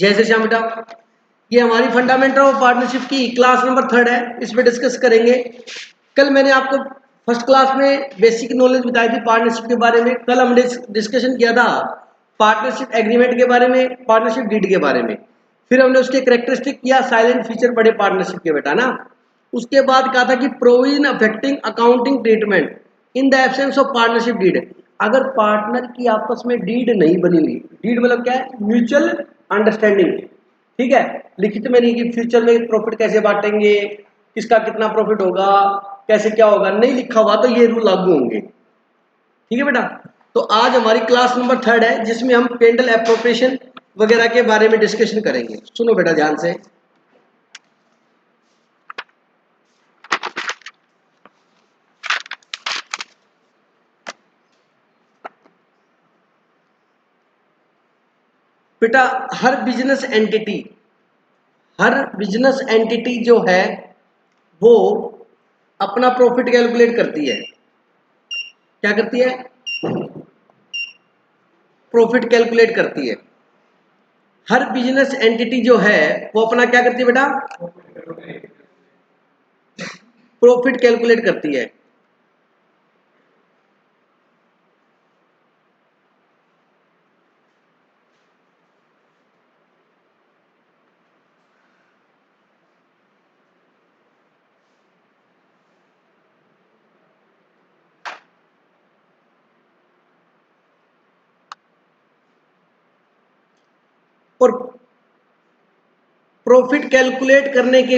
जय श्री श्याम बेटा। ये हमारी फंडामेंटल ऑफ पार्टनरशिप की क्लास नंबर 3 है, इसमें डिस्कस करेंगे। कल मैंने आपको फर्स्ट क्लास में बेसिक नॉलेज बताई थी पार्टनरशिप के बारे में। कल हमने डिस्कशन किया था पार्टनरशिप एग्रीमेंट के बारे में, पार्टनरशिप डीड के बारे में। फिर हमने उसके कैरेक्टरिस्टिक किया, साइलेंट फीचर पढ़े पार्टनरशिप के बेटा ना। उसके बाद कहा था कि provision affecting accounting treatment in the absence of partnership deed. अगर पार्टनर की आपस में डीड नहीं बनी हुई, डीड मतलब क्या है? म्यूचुअल अंडरस्टैंडिंग, ठीक है, लिखित में नहीं कि फ्यूचर में प्रॉफिट कैसे बांटेंगे, किसका कितना प्रॉफिट होगा, कैसे क्या होगा, नहीं लिखा हुआ तो ये रूल लागू होंगे। ठीक है बेटा। तो आज हमारी क्लास नंबर 3 है जिसमें हम पेंडल एप्रोप्रिएशन वगैरह के बारे में डिस्कशन करेंगे। सुनो बेटा ध्यान से। बेटा हर बिजनेस एंटिटी जो है वो अपना प्रॉफिट कैलकुलेट करती है। क्या करती है? प्रॉफिट कैलकुलेट करती है। हर बिजनेस एंटिटी जो है वो अपना क्या करती है बेटा? प्रॉफिट कैलकुलेट करती है। और प्रॉफिट कैलकुलेट करने के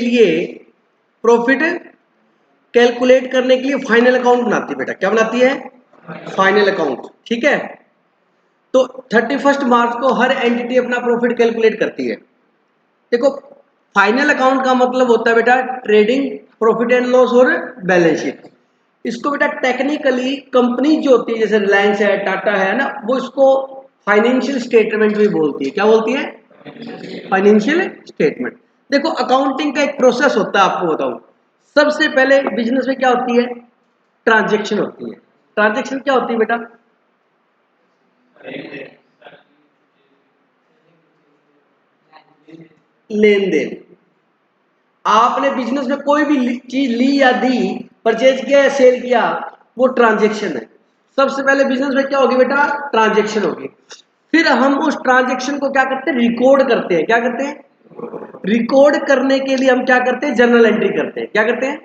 लिए फाइनल अकाउंट बनाती है बेटा। क्या बनाती है? Final account. ठीक है। तो 31 मार्च को हर एंटिटी अपना प्रॉफिट कैलकुलेट करती है। देखो फाइनल अकाउंट का मतलब होता है बेटा ट्रेडिंग प्रॉफिट एंड लॉस और बैलेंस शीट। इसको बेटा टेक्निकली कंपनी जो होती है जैसे रिलायंस है, टाटा है ना, वो इसको फाइनेंशियल स्टेटमेंट भी बोलती है। क्या बोलती है? Financial statement. देखो अकाउंटिंग का एक प्रोसेस होता है, आपको बताऊं। सबसे पहले बिजनेस में क्या होती है? ट्रांजैक्शन होती है। ट्रांजैक्शन क्या होती है बेटा? लेन देन। आपने बिजनेस में कोई भी चीज ली या दी, परचेज किया या सेल किया, वो ट्रांजैक्शन है। सबसे पहले बिजनेस में क्या होगी बेटा? ट्रांजैक्शन होगी। फिर हम उस ट्रांजैक्शन को क्या करते हैं? रिकॉर्ड करते हैं। क्या करते हैं? रिकॉर्ड करने के लिए हम क्या करते हैं? जर्नल एंट्री करते हैं। क्या करते हैं?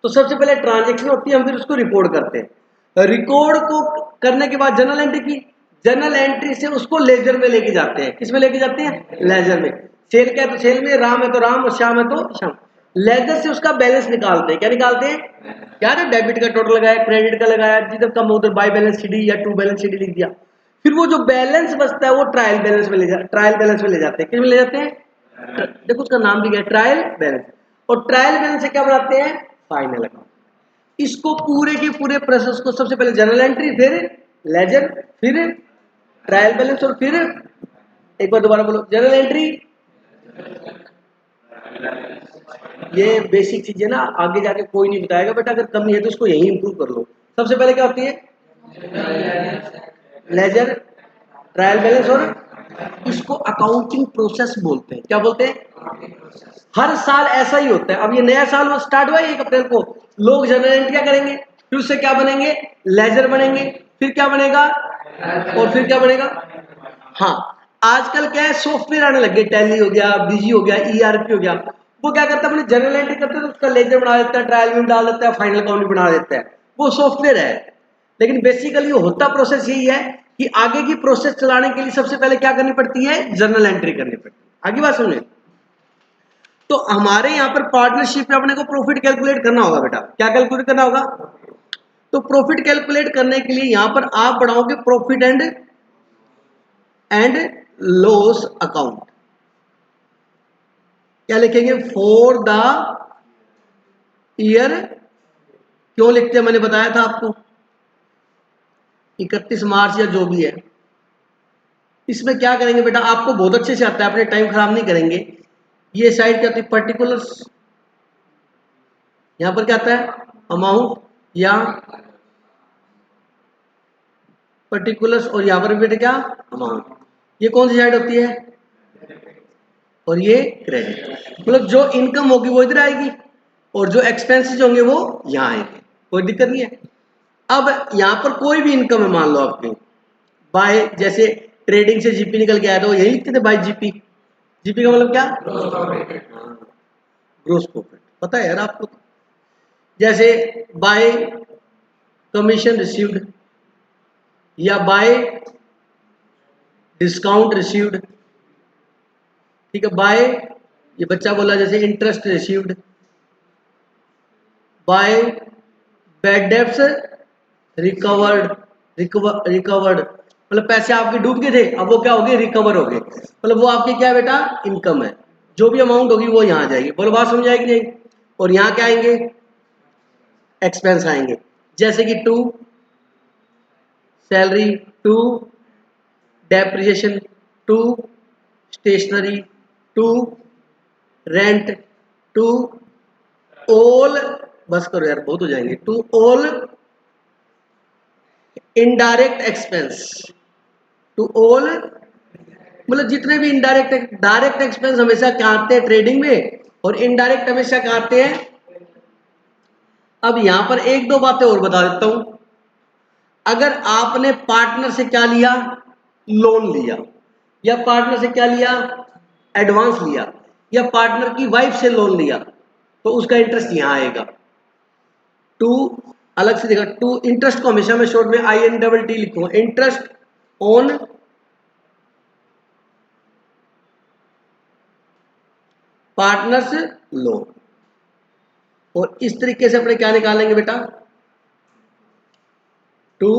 तो सबसे पहले ट्रांजैक्शन होती है, हम फिर उसको रिकॉर्ड करते हैं। रिकॉर्ड को करने के बाद जर्नल एंट्री की, जर्नल एंट्री से उसको लेजर में लेके जाते हैं। किस में लेके जाते हैं? लेजर में। सेल क्या है तो सेल में, राम है तो राम और श्याम है तो श्याम। लेजर से उसका बैलेंस निकालते हैं। क्या निकालते हैं? क्या है? डेबिट का टोटल लगाया, क्रेडिट का लगाया, जिधर कम हो उधर बाय बैलेंस शीट या टू बैलेंस शीट लिख दिया। फिर वो जो बैलेंस बचता है वो ट्रायल बैलेंस में ले जाते हैं। किस में ले जाते हैं? देखो उसका नाम भी क्या है? Trial balance. और ट्रायल बैलेंस से क्या बनाते हैं? Final account. इसको पूरे के पूरे प्रोसेस को सबसे पहले जर्नल एंट्री, फिर लेजर, फिर ट्रायल बैलेंस और फिर एक बार दोबारा बोलो, जर्नल एंट्री। ये बेसिक चीजें ना आगे जाके कोई नहीं बताएगा बेटा, अगर कमी है तो उसको यही इंप्रूव कर लो। सबसे पहले क्या होती है? लेजर, ट्रायल बैलेंस और इसको अकाउंटिंग प्रोसेस बोलते हैं। क्या बोलते हैं? हर साल ऐसा ही होता है। अब ये नया साल वो स्टार्ट हुआ 1 अप्रैल को, लोग जर्नल एंट्रियां करेंगे, फिर उससे क्या बनेंगे? लेजर बनेंगे, फिर क्या बनेगा? और फिर क्या बनेगा? हाँ, आजकल क्या है, सॉफ्टवेयर आने लग गए, टैली हो गया, बीजी हो गया, ईआरपी हो गया। वो क्या करता है? अपने जर्नल एंट्री करते हैं तो उसका लेजर बना देता है, ट्रायल में डाल देता है, फाइनल अकाउंट भी बना देता है। वो सॉफ्टवेयर है, लेकिन बेसिकली होता प्रोसेस यही है कि आगे की प्रोसेस चलाने के लिए सबसे पहले क्या करनी पड़ती है? जर्नल एंट्री करनी पड़ती है। आगे बात सुनिए। तो हमारे यहाँ पर पार्टनरशिप में अपने को प्रॉफिट कैलकुलेट करना होगा बेटा। क्या कैलकुलेट करना होगा? तो प्रॉफिट कैलकुलेट करने के लिए यहां पर आप बढ़ाओगे प्रॉफिट एंड लॉस अकाउंट। क्या लिखेंगे? For the year. क्यों लिखते हैं मैंने बताया था आपको, 31 मार्च या जो भी है। इसमें क्या करेंगे बेटा, आपको बहुत अच्छे से आता है, अपने टाइम खराब नहीं करेंगे। ये साइड क्या होती है? पर्टिकुलर्स। यहां पर क्या आता है? अमाउंट या पर्टिकुलर्स, और यहां पर बेटा क्या? अमाउंट। ये कौन सी साइड होती है? और ये क्रेडिट। मतलब जो इनकम होगी वो इधर आएगी और जो एक्सपेंसेस होंगे वो यहाँ आएंगे, कोई दिक्कत नहीं है। अब यहाँ पर कोई भी इनकम है, मान लो आपकी बाय, जैसे ट्रेडिंग से जीपी निकल के आया तो यही लिखते थे बाय जीपी। जीपी का मतलब क्या? Gross profit. पता है यार आपको। जैसे बाय कमीशन रिसीव्ड या बाय डिस्काउंट रिसीव्ड, ठीक है। बाय, ये बच्चा बोला जैसे interest received, by bad debts recovered, recovered मतलब पैसे आपके डूब गए थे, अब वो क्या हो गए? रिकवर हो गए। मतलब वो आपकी क्या है बेटा? इनकम है। जो भी अमाउंट होगी वो यहाँ आ जाएगी। बोलो बात समझ आएगी नहीं? और यहाँ क्या आएंगे? एक्सपेंस आएंगे। जैसे कि to salary, to depreciation, to stationery, to rent, to all, बस करो यार बहुत हो जाएंगे, to all indirect expense, to all मतलब जितने भी इनडायरेक्ट, डायरेक्ट एक्सपेंस हमेशा क्या आते हैं ट्रेडिंग में, और इनडायरेक्ट हमेशा क्या आते हैं। अब यहां पर एक दो बातें और बता देता हूं। अगर आपने पार्टनर से क्या लिया? लोन लिया, या पार्टनर से क्या लिया? एडवांस लिया, या पार्टनर की वाइफ से लोन लिया, तो उसका इंटरेस्ट यहां आएगा। टू अलग से देखा, टू इंटरेस्ट को हमेशा मैं शॉर्ट में INTT लिखूंगा, इंटरेस्ट ऑन पार्टनर्स लोन। और इस तरीके से अपने क्या निकालेंगे बेटा? To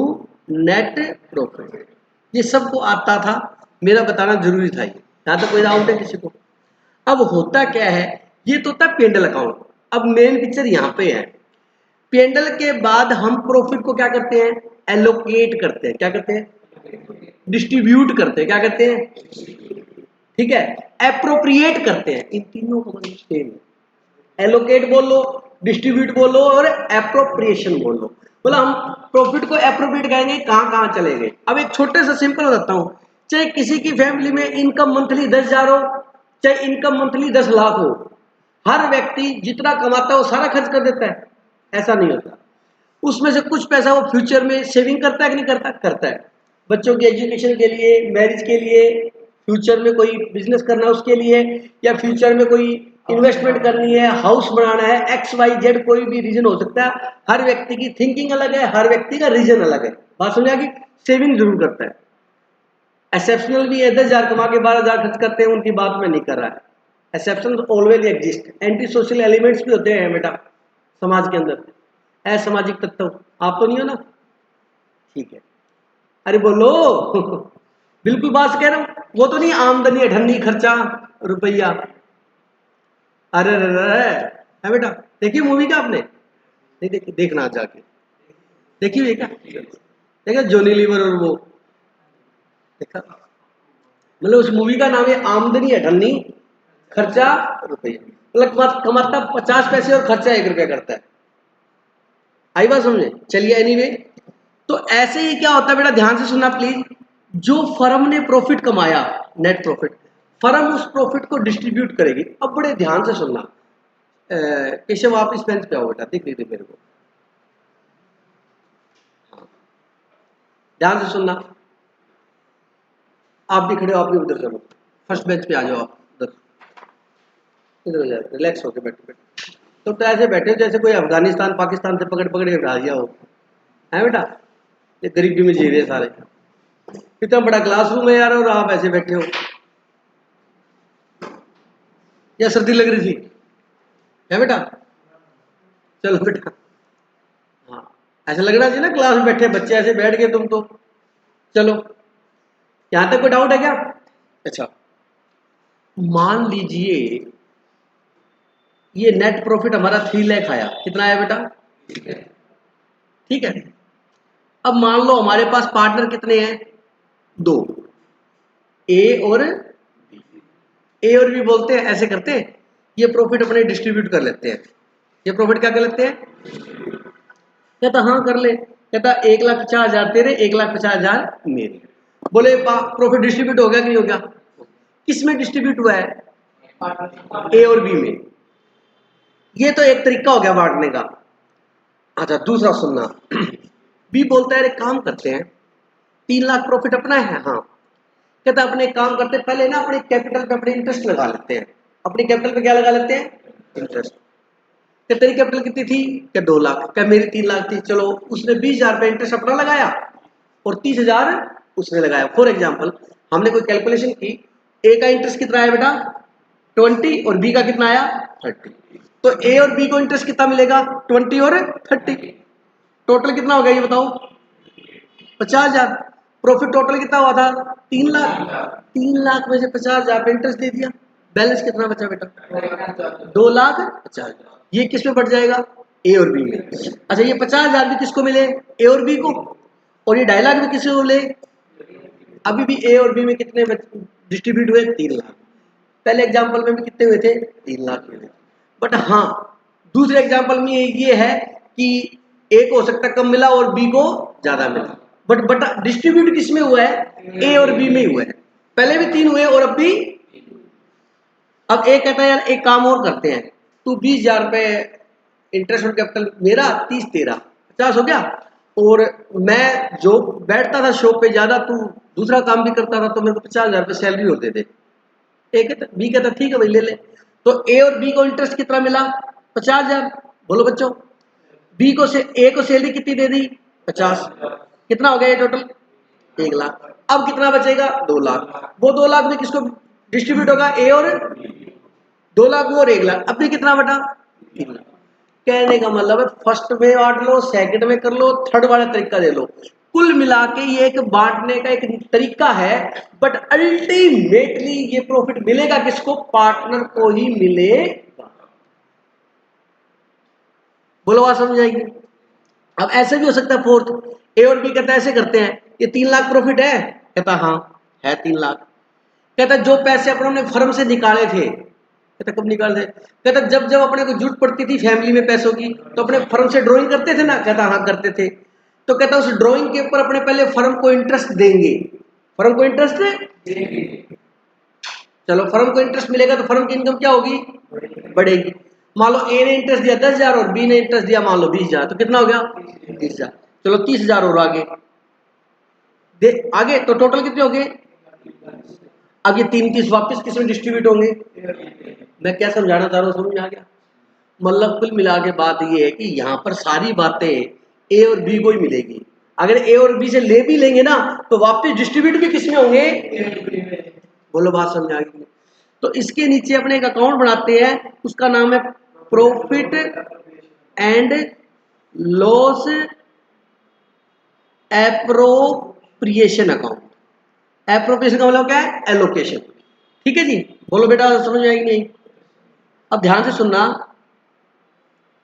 net profit. ये सबको आता था, मेरा बताना जरूरी था। ये यहां तक कोई डाउट है किसी को? अब होता क्या है, ये तो था पेंडल अकाउंट। अब मेन पिक्चर यहां पे है। पेंडल के बाद हम प्रॉफिट को क्या करते हैं? एलोकेट करते हैं। क्या करते हैं? डिस्ट्रीब्यूट करते हैं। क्या करते हैं? ठीक है। एप्रोप्रिएट करते हैं। इन तीनों को मतलब सेम है। एलोकेट बोल लो, डिस्ट्रीब्यूट बोल लो, और एप्रोप्रिएशन बोल लो। बोला हम प्रॉफिट को एप्रोप्रिएट करेंगे, कहां कहां चलेंगे। अब एक छोटे से सिंपल बताता हूं। चाहे किसी की फैमिली में इनकम मंथली 10,000 हो, चाहे इनकम मंथली 10 लाख हो, हर व्यक्ति जितना कमाता है वो सारा खर्च कर देता है? ऐसा नहीं होता। उसमें से कुछ पैसा वो फ्यूचर में सेविंग करता है कि नहीं करता? करता है। बच्चों की एजुकेशन के लिए, मैरिज के लिए, फ्यूचर में कोई बिजनेस करना है उसके लिए, या फ्यूचर में कोई इन्वेस्टमेंट करनी है, हाउस बनाना है, XYZ कोई भी रीजन हो सकता है। हर व्यक्ति की थिंकिंग अलग है, हर व्यक्ति का रीजन अलग है। बात समझ आ गई? सेविंग जरूर करता है। एक्सेप्शनल भी है, 10,000 कमा के 12,000 खर्च करते हैं, उनकी बात में नहीं कर रहा है। Exception always exist. Anti social elements भी होते हैं बेटा समाज के अंदर, असामाजिक तत्व। आप तो नहीं हो ना? ठीक है। अरे बोलो बिल्कुल बात कह रहा हूं। वो तो नहीं आमदनी अठन्नी खर्चा रुपया। अरे है बेटा। देखिए मूवी क्या आपने? नहीं देखी? देखना जाके। देखी हुई है क्या? देखा जॉनी लीवर और वो? देखा? मतलब उस मूवी का नाम है आमदनी अठन्नी खर्चा रुपया। मतलब कमाता 50 पैसे और खर्चा 1 रुपया करता है। आई बात समझे? चलिए एनीवे, तो ऐसे ही क्या होता है बेटा, ध्यान से सुनना प्लीज। जो फर्म ने प्रॉफिट कमाया, नेट प्रॉफिट, फर्म उस प्रॉफिट को डिस्ट्रीब्यूट करेगी। अब बड़े ध्यान से सुनना। केशव आप इस बेंच पे आओ बेटा, दिख रही मेरे को। ध्यान से सुनना। आप भी खड़े हो, आप भी उधर चलो, फर्स्ट बेंच पे आ जाओ आप। उधर इधर हो जाए, रिलैक्स होके बैठो बैठो। तो ऐसे बैठे हो जैसे कोई अफगानिस्तान पाकिस्तान से पकड़ पकड़ के उठा दिया हो, है बेटा? ये गरीबी में जी रहे सारे। इतना बड़ा क्लासरूम है यार, और आप ऐसे बैठे हो। या सर्दी लग रही थी? है बेटा? चलो बेटा। हाँ, ऐसा लग रहा था ना क्लास में बैठे बच्चे ऐसे बैठ गए तुम तो। चलो, यहां तक कोई डाउट है क्या? अच्छा, मान लीजिए ये नेट प्रॉफिट हमारा 3 लाख आया। कितना आया बेटा? ठीक है। अब मान लो हमारे पास पार्टनर कितने हैं? 2, ए और ए और बी बोलते हैं, ऐसे करते हैं। ये प्रॉफिट अपने डिस्ट्रीब्यूट कर लेते हैं। ये प्रॉफिट क्या कर लेते हैं? कहता हाँ कर ले। कहता 1,50,000 तेरे, 1,50,000 मेरे। बोले प्रॉफिट डिस्ट्रीब्यूट हो गया कि नहीं हो गया? किस में डिस्ट्रीब्यूट हुआ है? ए और बी में। ये तो एक तरीका हो गया बांटने का। अच्छा दूसरा सुनना। बी बोलता है अरे काम करते हैं, 3 लाख प्रॉफिट अपना है। हाँ, कहता अपने काम करते पहले ना अपने कैपिटल पे अपने इंटरेस्ट लगा लेते हैं। अपनी कैपिटल पे क्या लगा लेते हैं? इंटरेस्ट। क्या तेरी कैपिटल कितनी थी? क्या 2 लाख। क्या मेरी 3 लाख थी। चलो उसने 20,000 रुपये इंटरेस्ट अपना लगाया और 30,000 उसने लगाया। फॉर एग्जाम्पल हमने कोई कैलकुलेशन की, ए का इंटरेस्ट कितना आया बेटा? 20 और बी का कितना आया? 30। तो ए और बी को इंटरेस्ट कितना मिलेगा? 20 और 30। टोटल कितना हो गया ये बताओ? 50,000। प्रॉफिट टोटल कितना हुआ था? 3 लाख। 3 लाख में से 50,000 पे इंटरेस्ट दे दिया, बैलेंस कितना बचा बेटा? 2,50,000। ये किस में बढ़ जाएगा? ए और बी में। अच्छा ये 50,000 भी किसको मिले? ए और बी को। और ये 2.5 लाख भी किसको मिले? अभी भी ए और बी में कितने डिस्ट्रीब्यूट हुए? 3 लाख। पहले एग्जाम्पल में भी कितने हुए थे? 3 लाख हुए। बट हाँ दूसरे एग्जाम्पल में ये है कि ए को हो सकता है कम मिला और बी को ज्यादा मिला, बट डिस्ट्रीब्यूट किस में हुआ है? ए और बी में हुआ है। पहले भी 3 हुए और अब भी। अब ए कहता है यार एक काम और करते हैं, तू 20,000 रुपये इंटरेस्ट और कैपिटल मेरा, 30 तेरा, 50 हो गया। और मैं जो बैठता था शॉप पे ज्यादा, तू दूसरा काम भी करता था, तो मेरे को 50,000 रुपये सैलरी और दे दे। ए कहता, बी कहता ठीक है भाई ले ले। तो ए और बी को इंटरेस्ट कितना मिला? 50,000। बोलो बच्चों, बी को से ए को सैलरी कितनी दे दी? 50। कितना हो गया ये टोटल? 1 लाख। अब कितना बचेगा? 2 लाख। वो 2 लाख में किसको डिस्ट्रीब्यूट होगा? ए और 2 लाख और 1 लाख। अब भी कितना बटा? 3 लाख। कहने का मतलब है फर्स्ट में बांट लो, सेकंड में कर लो, थर्ड वाला तरीका दे लो। कुल मिला के ये एक बांटने का एक तरीका है, बट अल्टीमेटली ये प्रॉफिट मिलेगा किसको? पार्टनर को ही मिलेगा। बोलो बात समझ आएगी? अब ऐसे भी हो सकता है फोर्थ, ए और बी कहता है ऐसे करते हैं, ये 3 लाख प्रॉफिट है। कहता हाँ है 3 लाख। कहता जो पैसे अपने फर्म से निकाले थे, कहता कब निकाले थे? कहता जब जब अपने को जरूरत पड़ती थी फैमिली में पैसों की, तो अपने फर्म से ड्राइंग करते थे ना। कहता हाँ करते थे। तो कहता उस ड्राइंग के ऊपर अपने पहले फर्म को इंटरेस्ट देंगे। फर्म को इंटरेस्ट देंगे। चलो फर्म को इंटरेस्ट मिलेगा तो फर्म की इनकम क्या होगी? बढ़ेगी। मान लो ए ने इंटरेस्ट दिया 10,000 और बी ने इंटरेस्ट दिया मान लो 20,000, तो कितना हो गया? 30,000। चलो 30,000 और आगे दे, आगे तो टोटल कितने हो गए? अब ये 3 वापस किस में डिस्ट्रीब्यूट होंगे? मैं क्या समझाना चाह रहा हूँ समझ में आ गया? मतलब कुल मिला के बात ये है कि यहाँ पर सारी बातें ए और बी को ही मिलेगी। अगर ए और बी से ले भी लेंगे ना तो वापस डिस्ट्रीब्यूट भी किस में होंगे? बोलो बात समझ आ गई? तो इसके नीचे अपने एक अकाउंट बनाते हैं, उसका नाम है profit and loss appropriation account. Appropriation का मतलब क्या है? एलोकेशन। ठीक है जी, बोलो बेटा समझ में आएगी नहीं? अब ध्यान से सुनना,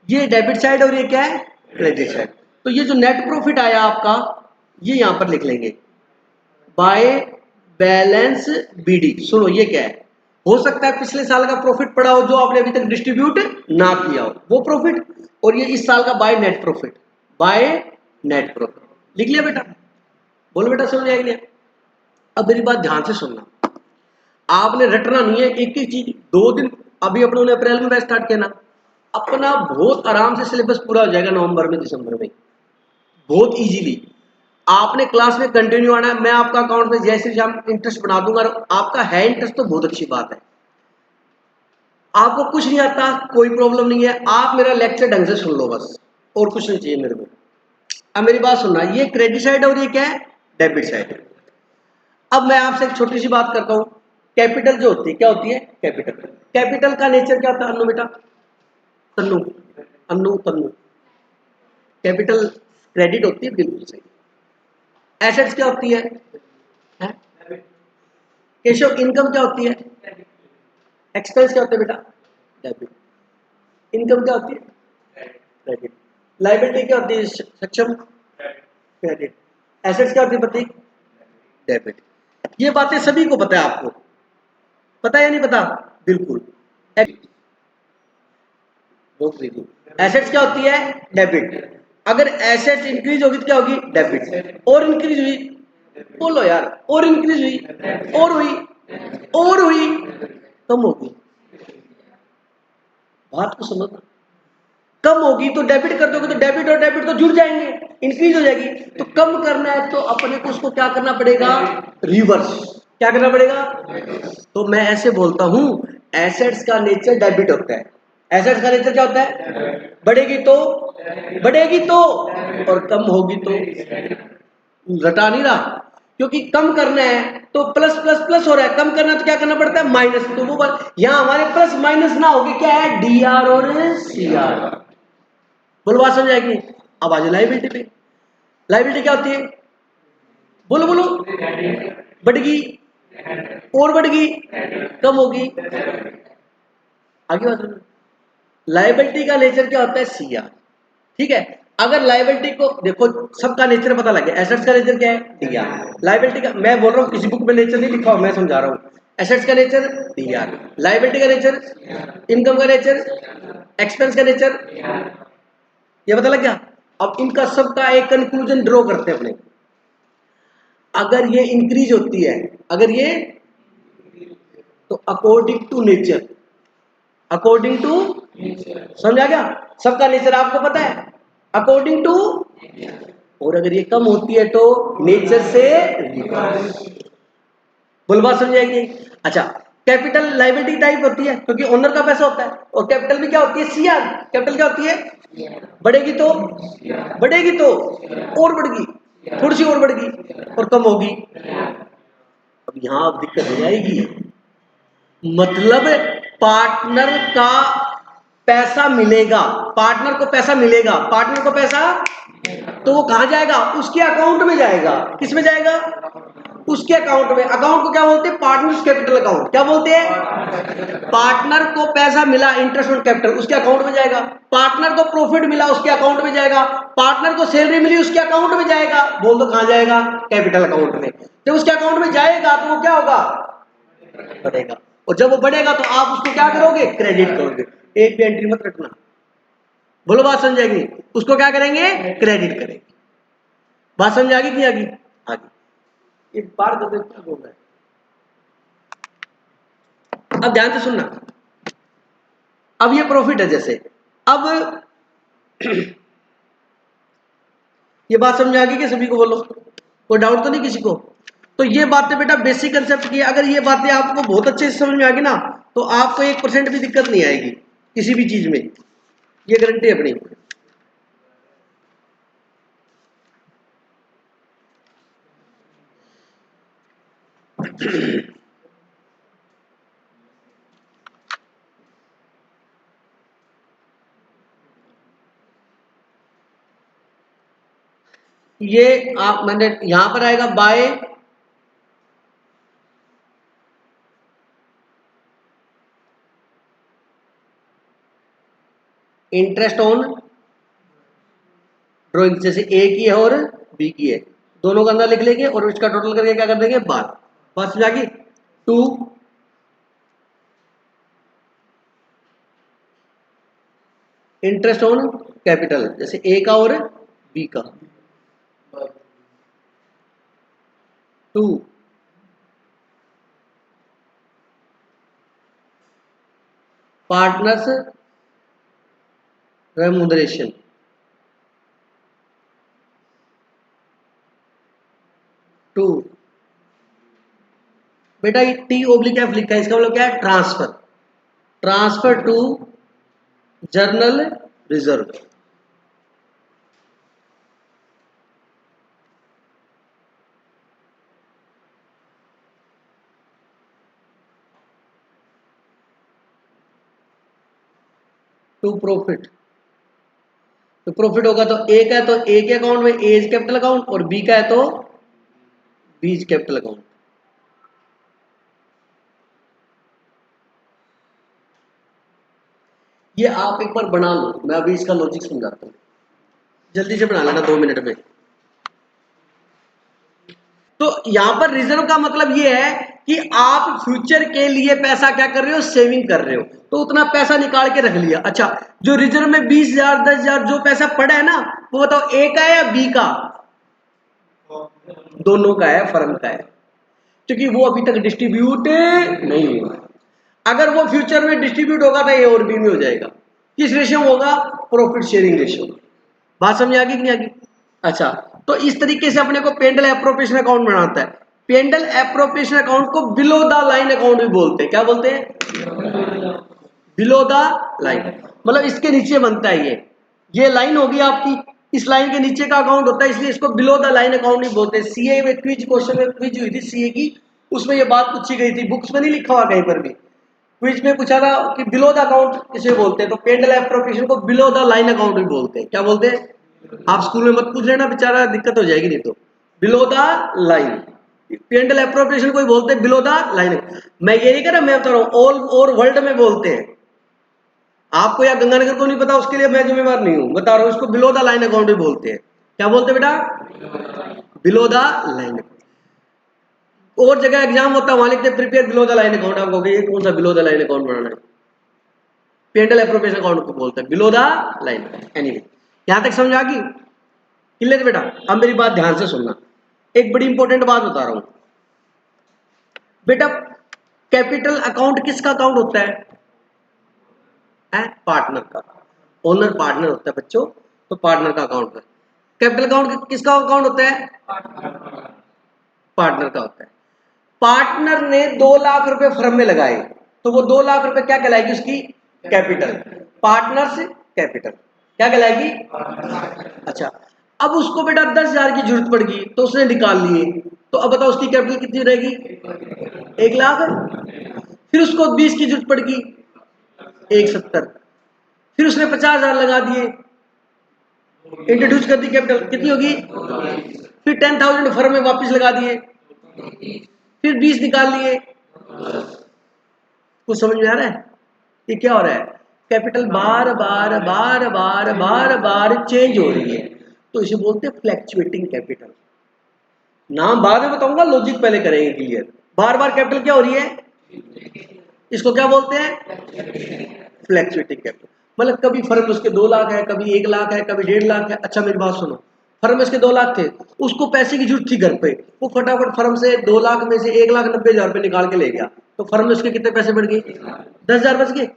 ये डेबिट साइड और ये क्या है? Credit side. तो ये जो नेट प्रॉफिट आया आपका, ये यहां पर लिख लेंगे बाय बैलेंस बीडी। सुनो ये क्या है? हो सकता है पिछले साल का प्रॉफिट पड़ा हो जो आपने अभी तक डिस्ट्रीब्यूट ना किया हो, वो प्रॉफिट, और ये इस साल का by net profit. By net profit लिख लिया बेटा? बोलो बेटा समझ आएगी? अब मेरी बात ध्यान से सुनना, आपने रटना नहीं है एक एक चीज। 2 दिन अभी अपनों ने अप्रैल में बैच स्टार्ट किया ना, अपना बहुत आराम से सिलेबस पूरा हो जाएगा नवंबर में दिसंबर में, बहुत इजीली। आपने क्लास में कंटिन्यू आना है। मैं आपका अकाउंट में जैसे शाम इंटरेस्ट बना दूंगा, और आपका है इंटरेस्ट तो बहुत अच्छी बात है। आपको कुछ नहीं आता कोई प्रॉब्लम नहीं है, आप मेरा लेक्चर ढंग से सुन लो बस, और कुछ नहीं चाहिए मेरे को। अब मेरी बात सुनना, ये क्रेडिट साइड और ये क्या है? Debit side. अब मैं आपसे एक छोटी सी बात करता हूं, कैपिटल जो होती है क्या होती है? कैपिटल। कैपिटल का नेचर क्या होता है? अन्नू बेटा, तन्नू, अन्नू तन्नू। कैपिटल क्रेडिट होती है, बिल्कुल सही। एसेट्स क्या होती है? केशव इनकम क्या होती है? एक्सपेंस क्या होते हैं बेटा? डेबिट। इनकम क्या होती है? क्रेडिट। लायबिलिटी क्या होती है सक्षम? क्रेडिट। एसेट्स क्या होती है प्रतीक? डेबिट। ये बातें सभी को पता है, आपको पता है या नहीं पता? बिल्कुल। एसेट्स क्या होती है? डेबिट। अगर एसेट्स इंक्रीज होगी तो क्या होगी? डेबिट। और इंक्रीज हुई, बोलो यार, और इंक्रीज हुई, और हुई, और हुई कम होगी। बात को समझना, कम होगी तो डेबिट कर दोगे तो डेबिट और डेबिट तो जुड़ जाएंगे, इंक्रीज हो जाएगी। तो कम करना है तो अपने को उसको क्या करना पड़ेगा, रिवर्स। क्या करना पड़ेगा? तो मैं ऐसे बोलता हूं, एसेट्स का नेचर डेबिट होता है। एसेट्स का नेचर क्या होता है? बढ़ेगी तो, बढ़ेगी तो, और कम होगी तो। रटा नहीं रहा, क्योंकि कम करना है तो प्लस प्लस प्लस हो रहा है, कम करना है तो क्या करना पड़ता है, माइनस। तो वो यहां हमारे प्लस माइनस ना होगी, क्या है, डी आर और सी आर। बोलो बात समझ आएगी? अब आ जाए लाइबिलिटी पे। लाइबिलिटी क्या होती है? बोलो बोलो। बढ़ेगी और बढ़ेगी, कम होगी, आगे बात समझो। लाइबिलिटी का नेचर क्या होता है, सी आर। ठीक है, अगर लाइबिलिटी को देखो, सबका नेचर पता लग गया। एसेट्स का नेचर क्या है, डी आर। लाइबिलिटी का मैं बोल रहा हूं, किसी बुक में नेचर नहीं लिखा हो, मैं समझा रहा हूं। एसेट्स का नेचर डी आर, लाइबिलिटी का नेचर, इनकम का नेचर, एक्सपेंस का नेचर, ये पता लग गया। अब इनका सबका एक कंक्लूजन ड्रॉ करते हैं अपने। अगर ये इंक्रीज होती है, अगर ये, तो according to nature, according to, समझा क्या? सबका नेचर आपको पता है, अकॉर्डिंग टू। और अगर ये कम होती है तो नेचर से रिवर्स। बोल बात समझाएगी? अच्छा, कैपिटल लाइबिलिटी टाइप होती है क्योंकि ओनर का पैसा होता है, और कैपिटल भी क्या होती है, सीआर। कैपिटल क्या होती है, बढ़ेगी तो, बढ़ेगी तो, और बढ़ेगी, थोड़ी सी और बढ़ेगी, और कम होगी। अब यहां दिक्कत हो जाएगी, मतलब पार्टनर का पैसा मिलेगा, पार्टनर को पैसा मिलेगा, पार्टनर को पैसा, तो वो कहां जाएगा, उसके अकाउंट में जाएगा। किस में जाएगा, उसके अकाउंट में। अकाउंट को क्या बोलते हैं, पार्टनर्स कैपिटल अकाउंट। क्या बोलते हैं, पार्टनर को पैसा मिला इंटरेस्ट ऑन कैपिटल, उसके अकाउंट में जाएगा। पार्टनर को प्रॉफिट मिला, उसके अकाउंट में जाएगा। पार्टनर को सैलरी मिली, उसके अकाउंट में जाएगा। बोल दो कहां जाएगा, कैपिटल अकाउंट में। जब उसके अकाउंट में जाएगा तो वो क्या होगा, बढ़ेगा। और जब वो बढ़ेगा तो आप उसको क्या करोगे, क्रेडिट करोगे। एक भी एंट्री मत रखना। बोलो बात समझाएगी? उसको क्या करेंगे, क्रेडिट करेंगे। बात समझ आ गई कि आगे? आगे एक बार कर क्या बोल रहा है, अब ध्यान से सुनना। अब ये प्रॉफिट है, जैसे अब ये बात समझ आ गई कि सभी को? बोलो, कोई डाउट तो नहीं किसी को? तो ये बातें बेटा बेसिक कंसेप्ट की, अगर ये बातें आपको बहुत अच्छे से समझ में आ गई ना, तो आपको 1% भी दिक्कत नहीं आएगी किसी भी चीज में, ये गारंटी है अपनी। ये आप, मैंने यहां पर आएगा बाय इंटरेस्ट ऑन ड्रॉइंग, जैसे ए की है और बी की है, दोनों का अंदर लिख लेंगे और इसका टोटल करके क्या कर देंगे, बात। बात समझ आ गई? 2 इंटरेस्ट ऑन कैपिटल, जैसे ए का और बी का। 2 पार्टनर्स रेमुनरेशन। 2 बेटा ये टी ओब्लिक एफ लिखा है, इसका मतलब क्या है, transfer, transfer to general reserve. To profit, तो प्रॉफिट होगा तो ए का है तो ए के अकाउंट में एज कैपिटल अकाउंट, और बी का है तो बीज कैपिटल अकाउंट। ये आप एक बार बना लो, मैं अभी इसका लॉजिक समझाता हूँ, जल्दी से बना लेना 2 मिनट में। तो यहां पर रिजर्व का मतलब ये है कि आप फ्यूचर के लिए पैसा क्या कर रहे हो, सेविंग कर रहे हो, तो उतना पैसा निकाल के रख लिया। अच्छा, जो रिजर्व में 20,000 10,000 जो पैसा पड़ा है ना, वो बताओ ए का है या बी का? दोनों का है, फर्म का है। क्योंकि वो अभी तक डिस्ट्रीब्यूट नहीं हुआ। अगर वो फ्यूचर में डिस्ट्रीब्यूट होगा तो ए और बी में हो जाएगा। किस रेशियो में होगा? Profit sharing ratio. बात समझ आ गई कि नहीं आ गई? अच्छा, तो इस तरीके से अपने को पेंडल एप्रोप्रिएशन अकाउंट बनाता है। पेंडल एप्रोप्रिएशन अकाउंट को बिलो द लाइन अकाउंट भी बोलते हैं। क्या बोलते हैं? बिलो द लाइन, मतलब इसके नीचे बनता है। ये लाइन होगी आपकी, इस लाइन के नीचे का अकाउंट होता है, इसलिए इसको बिलो द लाइन अकाउंट नहीं बोलते। सीए में क्विज क्वेश्चन में क्विज हुई थी सीए की, उसमें ये बात पूछी गई थी, बुक्स में नहीं लिखा हुआ कहीं पर भी, क्विज में पूछा था कि बिलो द अकाउंट किसे बोलते हैं, तो पेंडल एप्रोप्रिएशन को बिलो द लाइन अकाउंट भी बोलते हैं। क्या बोलते हैं? आप स्कूल में मत पूछ लेना, बेचारा दिक्कत हो जाएगी नहीं तो। Below the line, P and L appropriation को बोलते हैं बिलो द लाइन। मैं ये नहीं कह रहा, मैं बता रहा हूं ऑल ओवर वर्ल्ड में बोलते हैं। आपको या गंगानगर को नहीं पता, उसके लिए मैं जिम्मेवार नहीं हूं, बता रहा हूं इसको बिलो द लाइन अकाउंट भी बोलते हैं। क्या बोलते हैं बेटा? Below the line. और जगह एग्जाम होता है, वहां लिखते prepare below the line account. आप कहोगे ये कौन सा बिलो द लाइन अकाउंट बनाना है? पेंडल एप्रोप्रिएशन अकाउंट को बोलते हैं बिलो द लाइन। एनीवे, यहां तक समझ आ गई? क्लियर बेटा? अब मेरी बात ध्यान से सुनना, एक बड़ी इंपॉर्टेंट बात बता रहा हूं बेटा। कैपिटल अकाउंट किसका अकाउंट होता है? पार्टनर का। ओनर पार्टनर होता है बच्चों, तो पार्टनर का अकाउंट है। कैपिटल अकाउंट किसका अकाउंट होता है? पार्टनर का होता है। पार्टनर ने 2 लाख रुपए फर्म में लगाए, तो वो 2 लाख रुपए क्या कहलाएगी उसकी? कैपिटल। पार्टनर्स कैपिटल क्या कहलाएगी? अच्छा, अब उसको बेटा 10,000 की जरूरत पड़ गई, तो उसने निकाल लिए, तो अब बताओ उसकी कैपिटल कितनी रहेगी? 1 लाख। फिर उसको 20 की जरूरत पड़ गई, 170। फिर उसने 50,000 लगा दिए, इंट्रोड्यूस कर दी, कैपिटल कितनी होगी? फिर 10,000 फर्म में वापस लगा दिए, फिर 20 निकाल लिए। कुछ समझ में आ रहा है? ये क्या हो रहा है? कैपिटल बार बार बार बार बार बार चेंज हो रही है, तो इसे बोलते हैं फ्लैक्चुएटिंग कैपिटल। नाम बाद में बताऊंगा, लॉजिक पहले करेंगे क्लियर। बार बार कैपिटल क्या हो रही है? इसको क्या बोलते हैं? Fluctuating capital. मतलब कभी फर्म उसके 2 लाख है, कभी 1 लाख है, कभी 1.5 लाख है। अच्छा मेरी बात सुनो, फर्म इसके 2 लाख थे, उसको पैसे की जरूरत थी घर पे, वो फटाफट फर्म से 2 लाख में से 1,90,000 रुपए निकाल के ले गया, तो फर्म में उसके कितने पैसे बढ़ गए? 10,000 बच गए।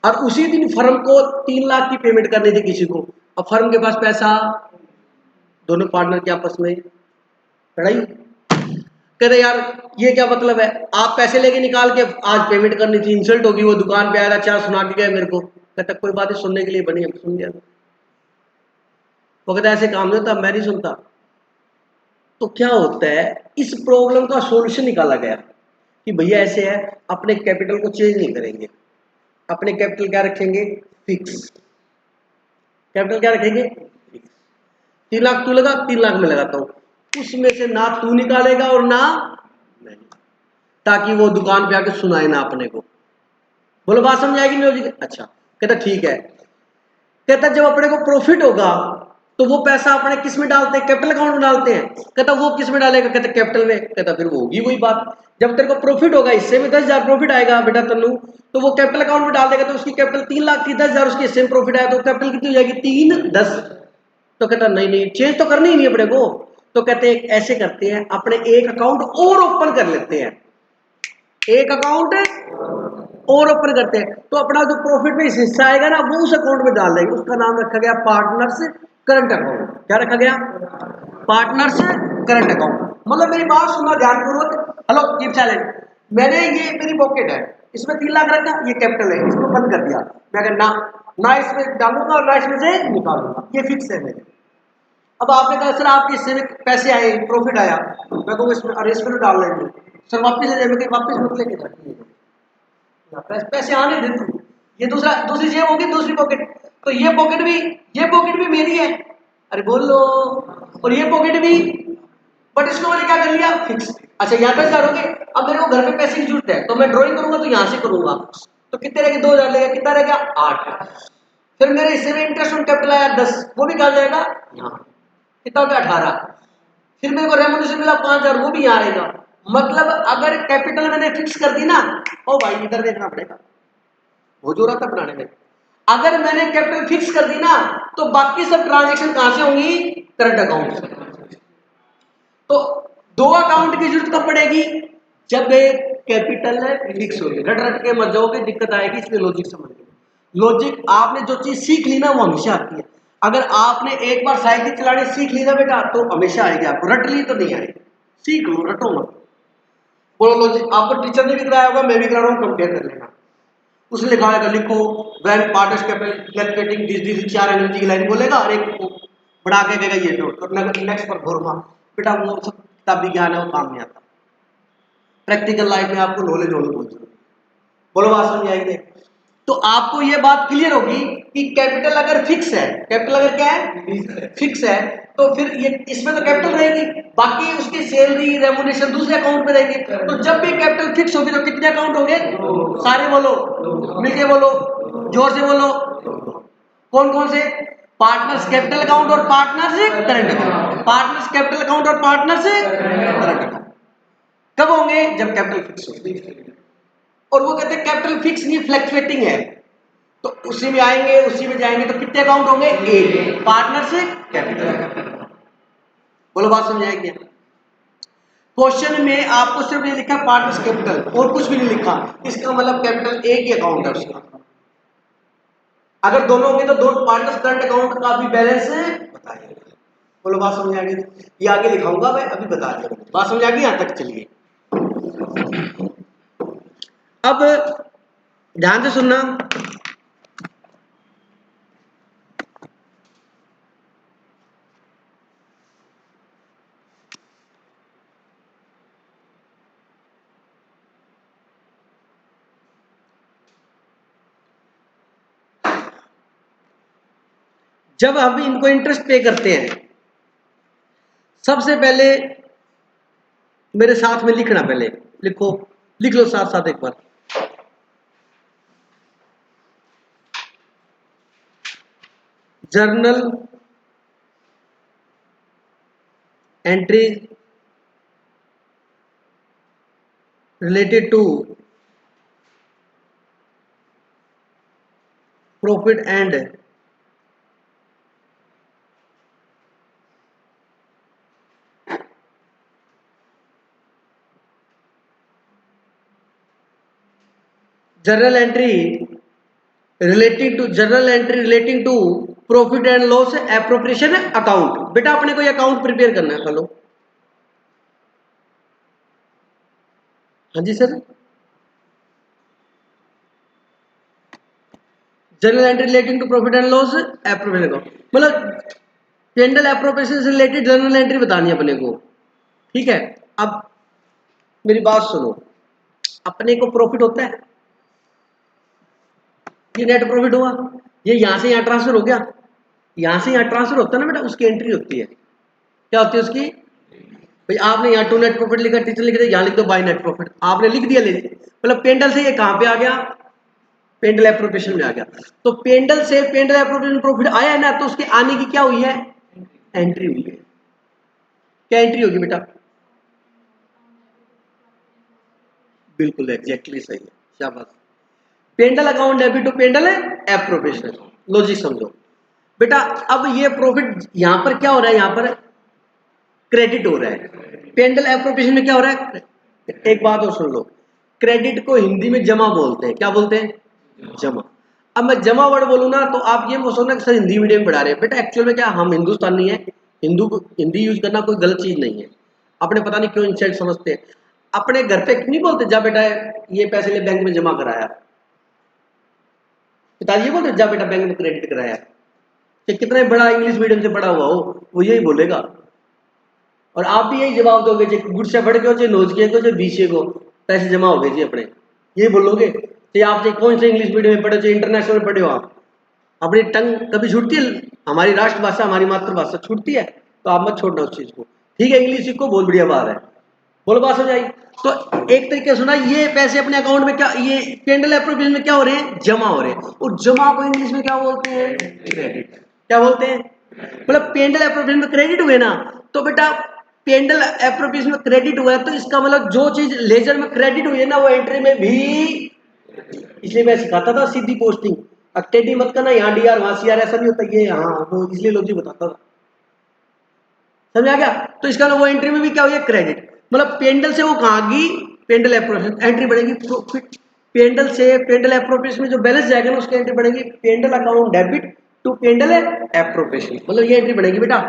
और उसी दिन फर्म को 3 लाख की पेमेंट करनी थी किसी को, अब फर्म के पास पैसा, दोनों पार्टनर के आपस में लड़ाई। कहते यार ये क्या मतलब है, आप पैसे लेके निकाल के आज पेमेंट करनी थी, इंसल्ट होगी। वो दुकान पे आया था, चार सुना के गया मेरे को। कहता कोई बात नहीं, सुनने के लिए बनी है, सुन लिया। वो कहता ऐसे काम नहीं होता, मैं नहीं सुनता। तो क्या होता है, इस प्रॉब्लम का सॉल्यूशन निकाला गया कि भैया ऐसे है, अपने कैपिटल को चेंज नहीं करेंगे, अपने कैपिटल क्या रखेंगे? फिक्स। कैपिटल क्या रखेंगे? 3 लाख तू लगा, 3 लाख में लगाता हूं, उसमें से ना तू निकालेगा और ना मैं, ताकि वो दुकान पे आके सुनाए ना अपने को। बोलो बात समझ आएगी नहीं? अच्छा, कहता ठीक है। कहता जब अपने को प्रॉफिट होगा तो वो पैसा अपने किस में डालते हैं? कैपिटल अकाउंट में डालते हैं। कहता वो किस में डालेगा? कहता कैपिटल में। कहता फिर वो होगी वही बात, जब तेरे को प्रॉफिट होगा, इससे में 10,000 प्रॉफिट आएगा बेटा तन्नू, तो वो कैपिटल अकाउंट में डाल देगा, तो उसकी कैपिटल 3 लाख थी, 10,000 उसके हिस्से में प्रॉफिट आया, तो कैपिटल कितनी हो जाएगी? 3 10। तो कहता नहीं नहीं, चेंज तो करनी ही नहीं अपने को। तो कहते हैं ऐसे करते हैं, अपने एक अकाउंट और ओपन कर लेते हैं, एक अकाउंट और ओपन करते हैं, तो अपना जो प्रॉफिट में हिस्सा आएगा ना, वो उस अकाउंट में डाल देंगे। उसका नाम रखा गया पार्टनर्स करंट अकाउंट। क्या रखा गया? Partners current account. मतलब मेरी बात सुनना ध्यानपूर्वक, हेलो कीप साइलेंट। मैंने ये मेरी पॉकेट है, इसमें 3 लाख रखा, ये कैपिटल है, इसको बंद कर दिया। मैं कहना ना इसमें डालूंगा और ना इसमें से निकालूंगा, ये फिक्स है मेरे। अब आपने कहा सर आपके हिस्से में पैसे आए, प्रॉफिट आया, मैं कहूँगा इसमें, अरे इसमें तो डाल लेंगे सर, वापिस ले जाए, वापिस मत लेके जाइए, पैसे आने दे तू। ये दूसरा, दूसरी जेब होगी, दूसरी पॉकेट, तो ये पॉकेट भी मेरी है, अरे बोल लो, और ये पॉकेट भी, बट इसको मैंने क्या कर लिया? फिक्स। अच्छा यहाँ पे क्या होगे, अब मेरे को घर पे पैसे की जरूरत है, तो मैं ड्रॉइंग करूंगा तो यहाँ से करूंगा, तो कितने रहेगा? 2,000 लेगा, कितना रहेगा? 8। फिर मेरे हिस्से में इंटरेस्ट ऑन कैपिटल आया 10, वो भी कहा जाएगा यहाँ, कितना हो गया? 18। फिर मेरे को रेमोनेशन मिला 5,000, वो भी यहाँ रहेगा। मतलब अगर कैपिटल मैंने फिक्स कर दी ना, ओ भाई इधर देखना पड़ेगा, वो जो रहा था बनाने में, अगर मैंने कैपिटल फिक्स कर दी ना, तो बाकी सब ट्रांजेक्शन कहां से होंगी? करंट अकाउंट से। तो 2 अकाउंट की जरूरत कब पड़ेगी? जब एक कैपिटल है फिक्स होगी, रट रट के मर जाओगे, दिक्कत आएगी, इसलिए लॉजिक समझ लो। लॉजिक आपने जो चीज सीख ली ना वो हमेशा आती है। अगर आपने एक बार साइकिल चलाने सीख ली ना बेटा तो हमेशा आएगी, आपको रट ली तो नहीं आएगी। सीख लो, रटो मत। बोलो लॉजिक आपको टीचर ने भी कराया होगा, मैं भी करा रहा हूँ, कंपेयर कर लेना। उसने लिखा है लिखो when part is calculating this चार एनर्जी की लाइन बोलेगा और एक को बढ़ा के देगा ये नोट और नेक्स्ट पर घोरमा। बेटा वो सब किताबी ज्ञान है, वो काम नहीं आता। प्रैक्टिकल लाइफ में आपको नॉलेज होनी बहुत जरूरी। बोलो बात समझ आएगी। तो आपको ये बात क्लियर होगी कि कैपिटल अगर फिक्स है, कैपिटल अगर क्या है फिक्स है, तो फिर ये इसमें तो कैपिटल रहेगी, बाकी उसकी सैलरी रेम्युनरेशन दूसरे अकाउंट में रहेंगे। तो जब भी कैपिटल फिक्स होगी तो कितने अकाउंट होंगे? सारे बोलो, मिलके बोलो, जोर से बोलो। कौन कौन से? पार्टनर्स कैपिटल अकाउंट और partners current account. Partners capital account और पार्टनर्स करंट अकाउंट कब होंगे? जब कैपिटल फिक्स होगी। और वो कहते हैं कैपिटल फिक्स नहीं फ्लक्चुएटिंग है, तो उसी में आएंगे उसी में जाएंगे, तो कितने अकाउंट होंगे? एक। पार्टनर से कैपिटल। बोलो बात समझ आएगी। क्वेश्चन में आपको सिर्फ ये लिखा पार्टनर्स कैपिटल और कुछ भी नहीं लिखा, इसका मतलब कैपिटल एक ही अकाउंट है उसका। अगर दोनों होंगे तो दोनों पार्टनर्स करंट अकाउंट का भी बैलेंस बताइए। बोलो बात समझ आ गई। ये आगे लिखाऊंगा मैं, अभी बता दिया। बात समझ आ गई? यहां तक चलिए। अब ध्यान से सुनना। जब हम इनको इंटरेस्ट पे करते हैं, सबसे पहले मेरे साथ में लिखना, पहले लिखो, लिख लो साथ साथ एक बार। Journal entry related to profit and journal entry relating to profit and loss appropriation account. बेटा अपने को ये अकाउंट प्रिपेयर करना है। हेलो, हाँ जी sir. Journal entry relating to profit and loss appropriation account, मतलब पेंडल एप्रोप्रिएशन से रिलेटेड जर्नल एंट्री बतानी है अपने को। ठीक है, अब मेरी बात सुनो। अपने को प्रॉफिट होता है, ये नेट प्रॉफिट हुआ, ये यहां से यहां ट्रांसफर हो गया, यहां से यहां ट्रांसफर होता है ना बेटा, उसकी एंट्री होती है। क्या होती है उसकी? भाई आपने यहाँ टू नेट प्रॉफिट लिखा, टीचर लिख दिया, यहाँ लिख दो बाय नेट प्रॉफिट, आपने लिख दिया, ले मतलब पेंडल से ये कहां पे आ गया? पेंडल एप्रोप्रिएशन में आ गया। तो पेंडल से पेंडल एप्रोप्रिएशन प्रॉफिट आया है ना, तो उसके आने की क्या हुई है? एंट्री हुई है। क्या एंट्री होगी बेटा? बिल्कुल एग्जैक्टली सही है, शाबाश। P and L account debit to P and L appropriation account. Logic समझो बेटा। अब ये प्रॉफिट यहां पर क्या हो रहा है? यहां पर क्रेडिट हो रहा है। पेंडल एप्रोप्रिएशन में क्या हो रहा है? एक बात और सुन लो, क्रेडिट को हिंदी में जमा बोलते हैं। क्या बोलते हैं? जमा। अब मैं जमा वर्ड बोलूँ ना तो आप ये सोचना कि सर हिंदी मीडियम पढ़ा रहे हैं। बेटा एक्चुअल में क्या, हम हिंदुस्तानी है, हिंदी यूज करना कोई गलत चीज नहीं है। अपने पता नहीं क्यों इंसल्ट समझते हैं। अपने घर पे नहीं बोलते जा बेटा ये पैसे ले बैंक में जमा कराया, पिताजी ये बोलते जा बेटा बैंक में क्रेडिट कराया। कि कितना बड़ा इंग्लिश मीडियम से पढ़ा हुआ हो वो यही बोलेगा, और आप भी यही जवाब दोगे जी गुड से पढ़ के हो, चाहे नोज के हो, चाहे बीसीए को, पैसे जमा हो गए जी अपने, ये बोलोगे। चाहे आप चाहे कौन से इंग्लिश मीडियम में पढ़े, चाहे इंटरनेशनल में पढ़े हो, आप अपनी टंग कभी छूटती है? हमारी राष्ट्रभाषा हमारी मातृभाषा छूटती है? तो आप मत छोड़ना उस चीज को। ठीक है, इंग्लिश सीखो, बहुत बढ़िया बात है। बोलो बात समझ आई। तो एक तरीके सुना, ये पैसे अपने अकाउंट में क्या, ये पेंडल एप्रोप्रिएशन में क्या हो रहे हैं? जमा हो रहे हैं। और जमा को इंग्लिश में क्या बोलते हैं? क्रेडिट। क्या बोलते हैं? मतलब पेंडल एप्रोप्रिएशन में क्रेडिट हुए ना, तो बेटा पेंडल एप्रोप्रिएशन में क्रेडिट हुआ है, तो इसका मतलब जो चीज लेजर में क्रेडिट हुई है ना, वो एंट्री में भी। इसलिए मैं सिखाता था सीधी पोस्टिंग, टेढ़ी मत करना, यहाँ डी आर वहां सी आर, ऐसा नहीं होता ये, हाँ वो इसलिए लोग बताता था। समझ आ गया? तो इसका वो एंट्री में भी क्या हुई है? क्रेडिट। मतलब पेंडल से वो कहां गई? पेंडल एप्रोप्रिएशन एंट्री बढ़ेगी प्रॉफिट पेंडल से पेंडल एप्रोप्रिएशन में जो बैलेंस जाएगा ना उसकी एंट्री बढ़ेगी P and L account debit to P and L appropriation, मतलब ये एंट्री बढ़ेगी बेटा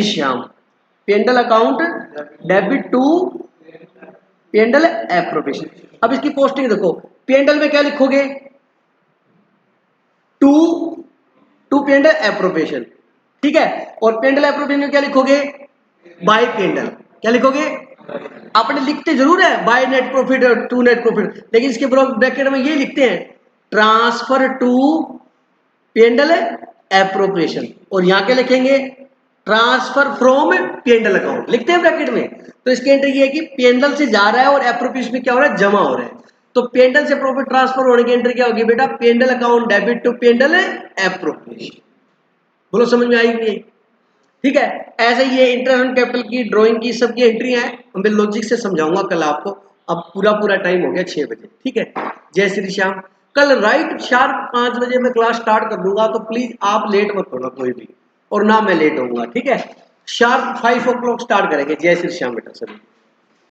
Shyam P and L account debit to P and L appropriation. अब इसकी पोस्टिंग देखो, पेंडल में क्या लिखोगे टू पेंडल एप्रोप्रिएशन, ठीक है, और पेंडल एप्रोप्रिएशन में क्या लिखोगे बाय पेंडल, क्या लिखोगे आपने लिखते जरूर है बाय नेट प्रॉफिट और टू नेट प्रॉफिट, लेकिन इसके ब्रैकेट में ये लिखते हैं ट्रांसफर टू पेंडल एप्रोप्रिएशन, और यहां क्या लिखेंगे ट्रांसफर फ्रॉम पेंडल अकाउंट, लिखते हैं ब्रैकेट में। तो इसकी एंट्री ये है कि पेंडल से जा रहा है और एप्रोप्रिएशन में क्या हो रहा है जमा हो रहा है, तो पेंडल से प्रॉफिट ट्रांसफर होने की एंट्री क्या होगी बेटा P and L account debit to P and L appropriation. बोलो समझ में आई नहीं? ठीक है, ऐसे ये इंटरेस्ट ऑन कैपिटल की ड्राइंग की सबकी एंट्री है, मैं लॉजिक से समझाऊंगा कल आपको। अब पूरा टाइम हो गया 6 बजे, ठीक है। जय श्री श्याम। कल राइट शार्प 5 बजे मैं क्लास स्टार्ट कर दूंगा, तो प्लीज आप लेट मत होना कोई भी, और ना मैं लेट होऊंगा, ठीक है। शार्प 5 o'clock स्टार्ट करेंगे। जय श्री श्याम बेटा सभी।